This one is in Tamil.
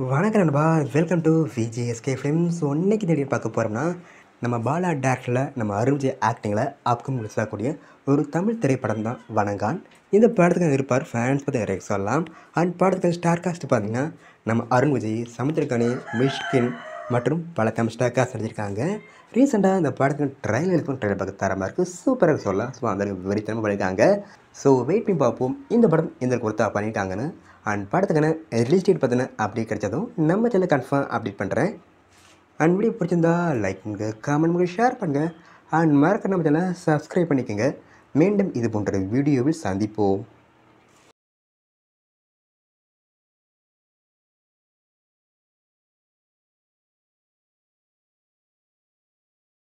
வணக்கம் நண்பா. Welcome to VJSK films. இன்னைக்கு தேடி பார்க்க போகிறோம்னா, நம்ம பாலா டேரக்டரில் நம்ம அருண் விஜய் ஆக்டிங்கில் அப்கமிங் ரிலீஸ் ஆகக்கூடிய ஒரு தமிழ் திரைப்படம் தான் வணங்கான். இந்த படத்துக்கு இருப்பார் ஃபேன்ஸ் பற்றி நிறைய சொல்லலாம். அண்ட் படத்துக்கு ஸ்டார் காஸ்ட் பார்த்தீங்கன்னா, நம்ம அருண் விஜய், சமுத்திரக்கனி, மிஷ்கின் மற்றும் பல தமிழ் ஸ்டார் காஸ்ட் நடிச்சிருக்காங்க. ரீசெண்டாக இந்த படத்துக்கு ட்ரைலர் பார்க்க தரமாக இருக்குது, சூப்பராக சொல்லலாம். ஸோ அந்த வெறித்தனமாக பண்ணியிருக்காங்க. ஸோ வெயிட் பண்ணி பார்ப்போம் இந்த படம் எந்த கொடுத்தா பண்ணியிருக்காங்கன்னு. அண்ட் படத்துக்கான ரிலீஸ் டேட் பார்த்தினா அப்டேட் கிடைச்சதும் நம்ம சேனல் கன்ஃபார்ம் அப்டேட் பண்ணுறேன். அண்ட் வீடியோ பிடிச்சிருந்தா லைக் பண்ணுங்கள், கமெண்ட் பண்ணுங்கள், ஷேர் பண்ணுங்கள். அண்ட் மறக்க நம்ம சேனலை சப்ஸ்கிரைப் பண்ணிக்கோங்க. மீண்டும் இது போன்ற வீடியோவில் சந்திப்போம்.